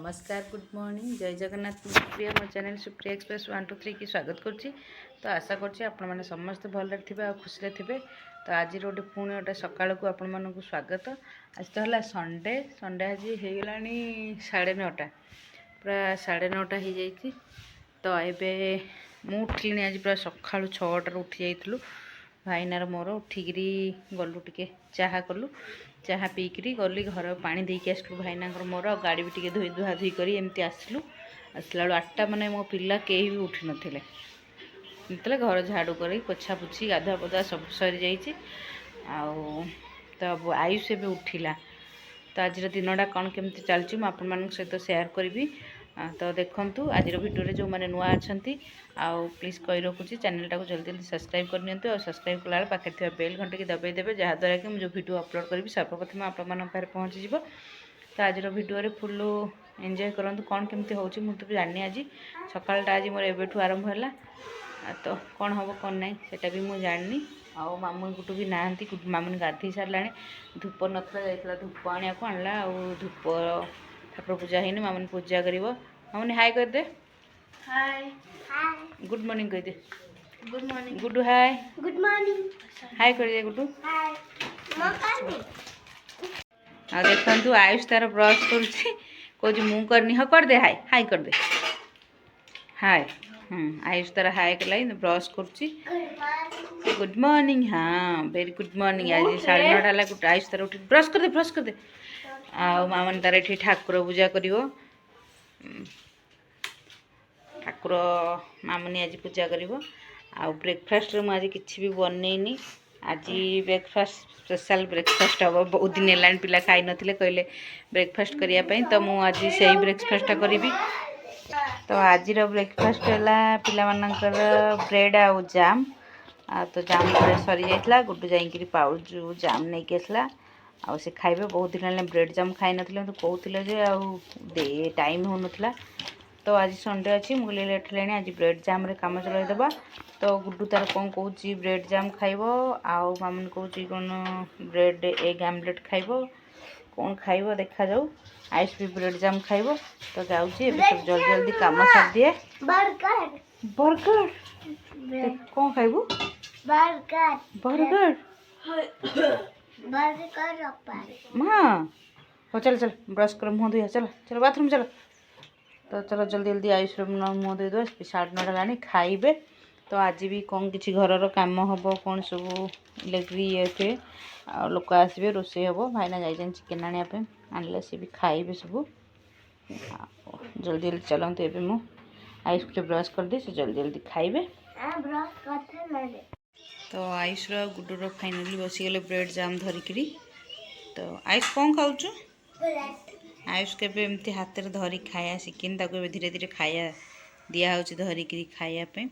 नमस्कार good morning जय जगन्नाथ प्रिय मो चैनल सुप्रिया एक्सप्रेस 123 की स्वागत करुच्ची। तो आशा कर समस्त भल थे खुशी थे। तो आज गोटे पुणी गोटे सका आपण मानक स्वागत। आज तो है संडे संडे आज होगा 9:30 पूरा 9:30 हो जाइए। तो ये मुझे उठिली आज पूरा सका 6टार उठी जाइलु भाईनार मोर उठिकी गलु टे चाह कलु चाह पीकरी गली घर पानी देकी आसलु भाईना मोर गाड़ी भी टे धोई धुआ धुई कर एमती आसलु आसला 8टा माने मो पिला कहीं भी उठी नथिले मतलब घर झाड़ू कर पोछा पोछी गाधुआ पधुआ सब सरी जाइए। तो आयुष भी उठिला। तो आज दिनटा कौन केमती चलती मुझे सहित सेयार करी। तो देखूँ आज भिडियो जो मैंने नुआ अच्छा आउ प्लीज कही रखुच्छी चैनल टाक जल्दी जल्दी सब्सक्राइब करनी और सब्सक्राइब कला पाखे थे बेल घंटे की दबाई देवे जहाँद्वारा कि मुझे वीडियो अपलोड करी सर्वप्रथम आप पहुँची। तो आज भिडियो फुल एंजॉय करूँ कौन केमती होची मुझे तो जानी आज सकालटा आज मोर एबेठू आरंभ है। तो कौन हम कौन ना सेटा भी मुझे जानी। आउ मामू गुटू भी ना मामून गाधे सारा धूप नथला जाइला धूप आने को आणला धूप ठाकुर पूजा है मामून पूजा कर मामून हाय कर दे हाय गुड मॉर्निंग कह दे गुड मॉर्निंग गुडू हाय गुड मॉर्निंग हाय कर दे गुडू हाय आ देखु आयुष तार ब्रश कर मु करनी हाँ कर दे हाय हाय कर दे हाय आयुष तार हाय कला ब्रश कर गुड मॉर्निंग हाँ वेरी गुड मॉर्निंग। आज 9:30 आयुष तार उठ ब्रश कर दे आ मामन तार ये ठाकुर पूजा कर ठाकुर मामुनी आज पूजा कर ब्रेकफास्ट रे आज किसी भी बनईनी। आज ब्रेकफास्ट स्पेशल ब्रेकफास्ट हम बहुत दिन है पिला खाई नथिले कहले ब्रेकफास्ट करने तो मुझे आज से ब्रेकफास्ट करी। तो आज ब्रेकफास्ट है पिला मानकर ब्रेड आउ जाम तो जाम सरी जाइए गुड्डू जाकि पाउच जाम नहीं कि आसला आ से खाइबे बहुत दिन है ब्रेड जाम खाई नथिले तो कहते टाइम हो नाला। तो आज संडे अच्छी मुझे लेट है आज ब्रेड जाम रे काम चलईदेवा। तो गुड्डू तार कौन कौन ब्रेड जाम खाइब आउ मामून कौन कौन ब्रेड एग आमलेट खाइब कौन खाइब देखा जाऊ। आइस भी ब्रेड जाम खाइब। तो जाऊँगी सब जल्दी जल्दी काम सार दिए। बर्गर बर्गर कौन खाइब बर्गर बर्गर बर्गर हाँ हो चल चल ब्रश कर मुँह धोया चलो चलो बाथरूम चलो। तो चलो जल्दी जल्दी आयुष मुँह धोई दे 9:30 है खाइबे। तो आज भी कौन किसी घर काम हम कौन सब इलेक्ट्रिक ये लोक आसवे रोसे हम भाईना जाइए चिकेन आने आनले सी भी खाइबे सब। जल्दी जल्दी चलते ये मु आयुष को ब्रश कर दे से जल्दी जल्दी खाइबे। तो आयुष गुडूर फाइनाली बसीगले ब्रेड जाम धरिकी। तो आयुष कौन खाऊ आयुष के एमती हाथ में धरी खाया शिखिन धीरे धीरे खाया दिया धरिकी खायापे।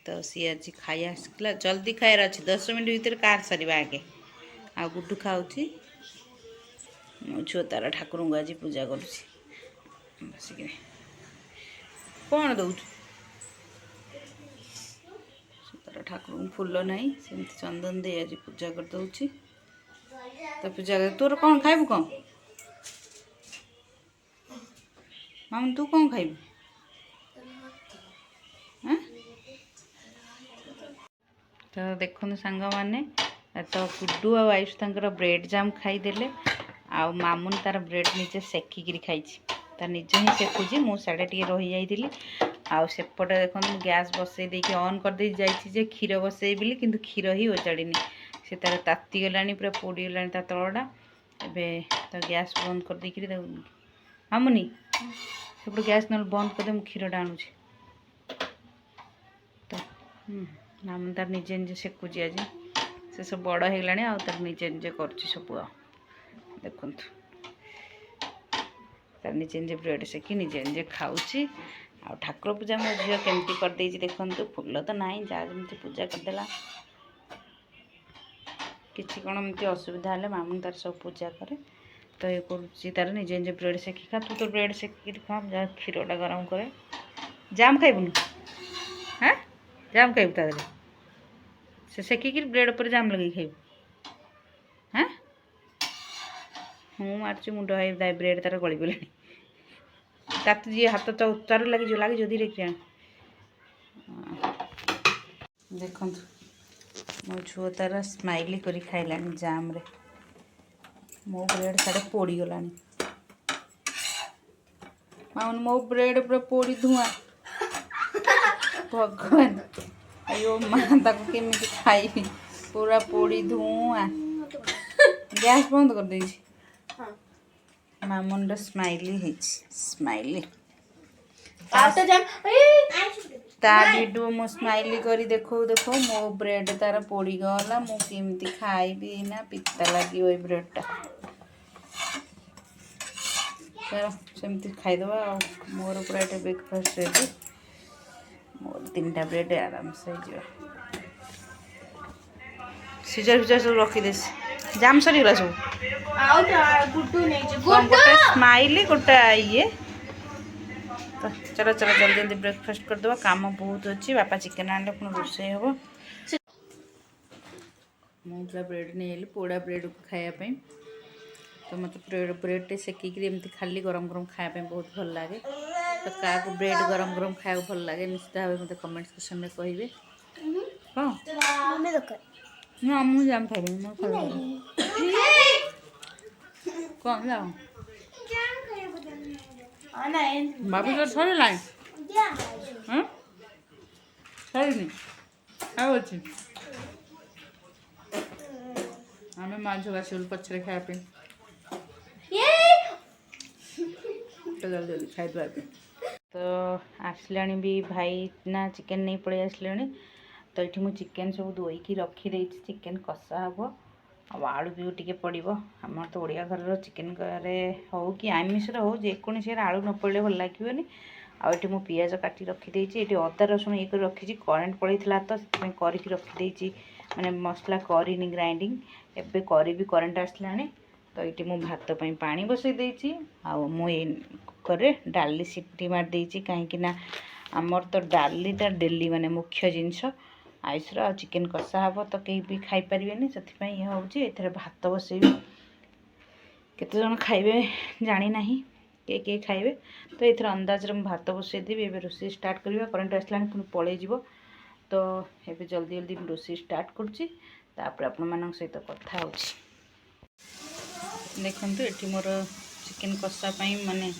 तो सी आज खाया शिखला जल्दी खायार अच्छे 10 मिनट भर कार सर आगे आ गुड्डू खाऊँ मो झुआ तार ठाकुर को आज पूजा करुँच बसिक कौन दौ तार ठाकुर फूल ना सेमती चंदन दे आज पूजा कर दौची। तो पूजा कर तोर कौन खाइबू कौन मामू तू कौन खाइबू तो देखो सांग मैंने तो गुड्डू आ आयुष तर ब्रेड जाम खाईदे आ मामून तार ब्रेड निजे सेकिकी खाई तार निज ही सेकुची मु साढ़े टी रही जाइली आसेपटे देखो गैस बसई देकी ऑन कर दे जाइए क्षीर बसई बोली किंतु क्षीर ही ओजाड़नी से तार ताती गला पूरा पोड़ीगला ता तलटा एवं तो गैस बंद कर देकी मामुनी सेपटे गैस ना बंद करदे मु क्षीरटा आणुची। तो मामून तार निजे निजे सेकुची आज से सब बड़ होगला आर निजे निजे कर सब देखु तार निजे निजे ब्रेड सेकी निजे निजे खाऊँ। आ ठाकुर पूजा मो झील केमती करदे देखु फूल तो ना जहाँ जमी पूजा करदेला किसी कौन एमती असुविधा है मामून तार सब पूजा करे। तो ये करुच्ची तार निजे निजे ब्रेड सेकी खा तू तो ब्रेड सेकी खा जहाँ क्षीरटा गरम करे जाम खाइबुन हाँ जाम खाइबू ता से सेकिकी ब्रेड पर जाम लगे खाइबू हाँ हूँ मार्च मुंड ब्रेड तार गली गलानी ताते जी हाथ चारू लगे धीरे कि देखो मो छुआ तार स्माइली करी खाइला जाम रे मो ब्रेड साढ़े पोड़ी गला माउन मो ब्रेड पूरा पोड़ी धुआं भगवान अयो माँ ताको केमिति खाइबी पूरा पोड़ी धुआं गैस बंद कर देछि मामुन स्माइली है स्माइली ता वीडियो मो स्माइली करी देखो देखो मो ब्रेड तार पोड़ी गला मु केमिति खाइबी ना पिता लगी ओई ब्रेड टा चलो सेमती खाईदबा आ मोर पूरा एटा ब्रेकफास्ट रेडी मोर 3टा ब्रेड आराम से हो सीजर फिजर सब रखी देस जाम सरी गला सब गुड्डू नहीं गोटे स्माइली गोटे ये तो चलो चलो जल्दी जल्दी ब्रेकफास्ट कर दबा काम बहुत अच्छी बापा चिकेन आने पुणी रोषे हम मुझे ब्रेड नहीं आइली पोड़ा ब्रेड को खायापी तो मत ब्रेड टे सेकिकी एमती खाली गरम गरम खायापी बहुत भल लगे तो क्या ब्रेड गरम गरम खाया भल लगे निश्चित भाव मत कमेंट सेक्शन में कहे हाँ मुझे जाम खाइबी कौन जाओ बाबू तो सर लाइन हाँ सर खाओ अच्छी आम माछ बासल पचरे खायापी तो जल्दी जल्दी खाइदे तो आसला भी भाई ना चिकेन नहीं पड़े आसले तो ये मुझे चिकेन सब धोईकी रखीदे चिकेन कषा हम आलू भी टे पड़ो आम तो ओडिया घर चिकेन करे हो कि आमिष हो जेकोसी आलू न पड़े भल लगे आठ मु पिज काटी रखीदे ये अदा रसुण ये रखी करेन्ट पड़ता तो करके रखीदे मैंने मसला करनी ग्राइंडिंग एवं करी करेन्ट आसला तो ये मुझे भातपाई पानी बसई देती कुकर डाली सीटी मारदे कहीं आमर तो डालीटा डेली माने मुख्य जिनस आइसर आ चिकेन कषा हम तो कहीं भी खाईपर से ये हूँ भात बसैबी केते जन खाइबे जानी ना किए खाइबे तो ये अंदाज भात बसईदेवी ए रोषे स्टार्ट करवा करेन्ट आसला पुणी पलैज तो ये जल्दी जल्दी रोषे स्टार्ट करुच्ची आपण सहित कथा हो देखु ये मोर चिकेन कषा माने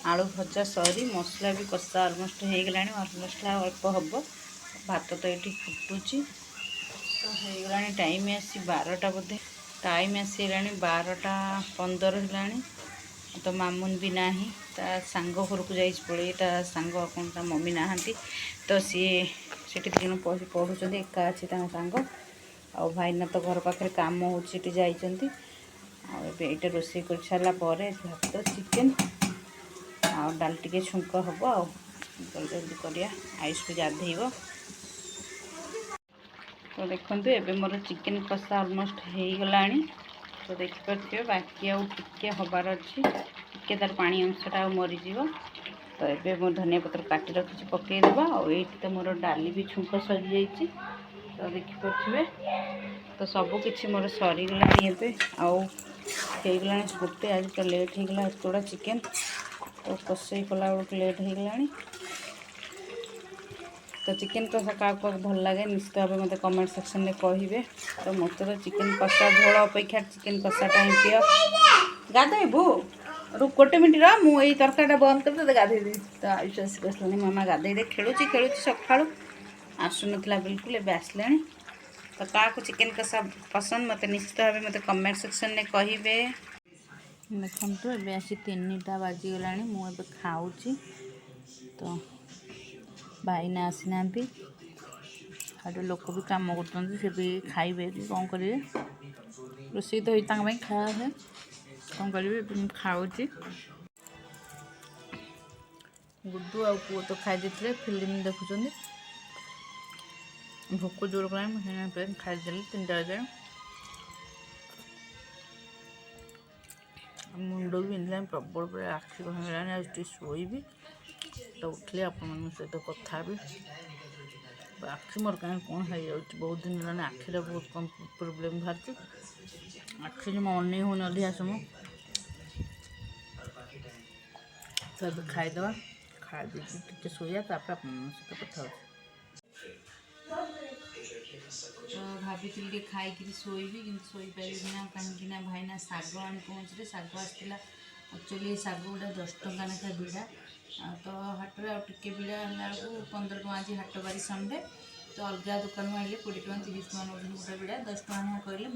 आलू भजा सरी मसला भी कषा अलमोस्ट हो गला मसला अल्प हम भात तो ये फुटुची तो हो गला टाइम आसी 12टा बोधे टाइम आसीगला 12:15 है तो मामुन भी ना सांग घर को जा पड़े सांग कौन ता मम्मी नहांती तो सी से पढ़ुं एका अच्छी सांग आ भाईना तो घर पाखे कम हो जाइए आईटा रोषे कर सारा भात चिकेन आ डाल टे छुंक हम आ जल्दी जल्दी करिया आयुष को गाधेब तो देखो ये मोर चिकेन कषा अलमोस्ट हो गला तो देखिपे बाकी आगे हबार अच्छी टे तार पानी अंशटा मरीज तो ये मो धनिया पत्र काटी रखी पकईदेवा और तो मोर डाली भी छुंक सरी जा तो देखिपे तो सबकि मोर सरीगला आगला गोटे आज तो लेट होगा थोड़ा चिकेन तो कषई कला बेलू लेट होगा तो चिकेन कषा क्या भल लगे निश्चित भाव मत कमेंट सेक्शन में कहे तो मत तो चिकेन कषा झोल अपेक्षा चिकेन कषाटा ही प्रिय गाधेबू गोटे मिनट रही तरकारीटा बंद कर तो गाधेदी तो आयुष आसिक आसलानी मामा गाधे खेलुची सका आसुन बिल्कुल एवं आसला तो क्या चिकेन कषा पसंद मत निश्चित भाव मत कमेंट सेक्शन में कहे देखो ए आसी 3टा बाजिगला मुझे खाऊँ तो भाई ना आसी ना आटे लोक भी कम कर भी खाइबे कि कौन करेंगे रोषे तो खाया है कौन करेंगे खाऊँ गुड्डू आ पुओ तो खाई देते फिल्म देखुं भोक जोर कला खाईदे 3टा बजे मुंड भी बिंधला प्रबल पूरा आखि भांगला आज शोबी तो उठले आपण सहित कथा भी आखि मोर कहीं कौन हो बहुत दिन है आखिर बहुत कम प्रोब्लेम बाहर आखि जो मन होने अधिका समय सब खाईदे खाई टे शोया तापर सहित कथा हो तो भाभी खाई शोबी कि शोपारे ना कहीं भाईना शाग आनी पहुँचले शाग आसाला एक्चुअली शाग गुड़ा 10 टंका लेखा बिड़ा तो हाट में टे बिड़ा है 15 टଙ୍କା आज हाट बारी संडे तो अलग दुकान में आइले 20 टଙ୍କା 30 टଙ୍କା नौ गोटे बिड़ा 10 टଙ୍କା ना कहले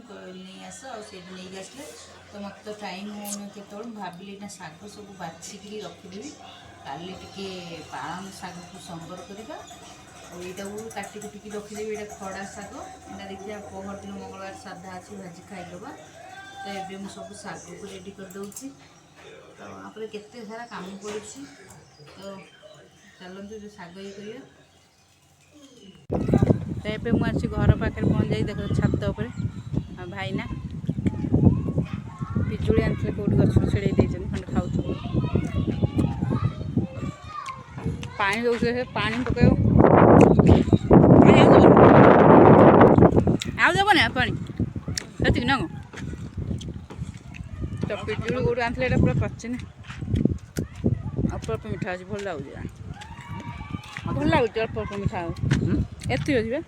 नहीं आस नहीं आसले तो मत तो टाइम होने के भाविली ना शाग सब बाछिक रखिदेवी काली टे पालंग शाग को संबर करवा और यहाँ को काटी कुटिकी रखिदेवी ये खड़ा शाग यहाँ देखिए पहर दिन मंगलवार साधा अच्छी भाजी खाईदबा तो ये मुझे सब शाग को रेडी करदे तो आप केते सारा काम पड़ी तो चलते शाग ये करिए तो ये मुझे घर पाखे पहुँच जाए देख छात उपर भाईना पिजुड़ी आनी कौट गछ छेड़े खंडे खाऊ पानी दे पानी पक आने पानी से ना तो पिजुड़ी कौट आनी पूरा पचिना अल्प अल्प मिठा अच्छे भल लगे भल लगे अल्प अल्प मिठा एत अच्छे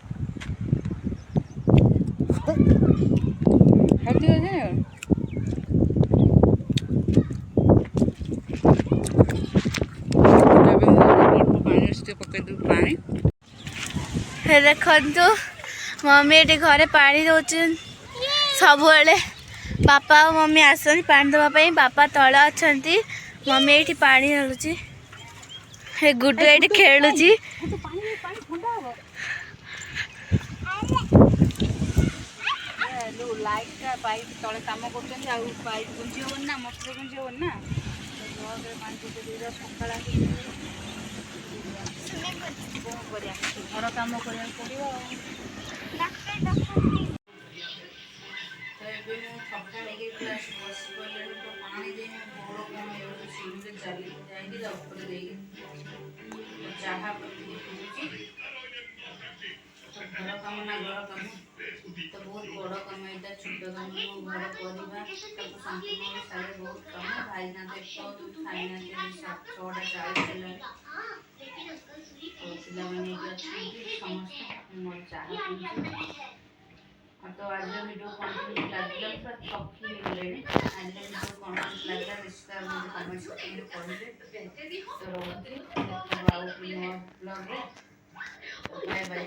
देखु मम्मी ये घरे पानी दौन सब बापा और मम्मी आसती पानी दवाई बापा तले अच्छा मम्मी ये पानी ढालुची गुड्डू ये खेलुची लाइट पाइप तले कम कर पाइप गुंजी हेन ना मोटर गुंजी हेन ना पानी सकाल घर कम करा पड़ो तो ये थका लगे बस पड़े तो पानी दे गोड़ कम सीढ़ी चली जाए चाह घर कम ना घर कम तो बहुत बड़ कम यहाँ छोट कम घर करवा संपूर्ण सारे बहुत कम भाई ना तो खाई ना 6:40 समस्त मोर चाह तो आज वीडियो कंटेंट लगे पूरा थकी गले आज वीडियो कंटेंट लगे निश्चित मुझे कमेंट सेक्शन में पढ़े तो रोज ब्लॉग बाय बाय।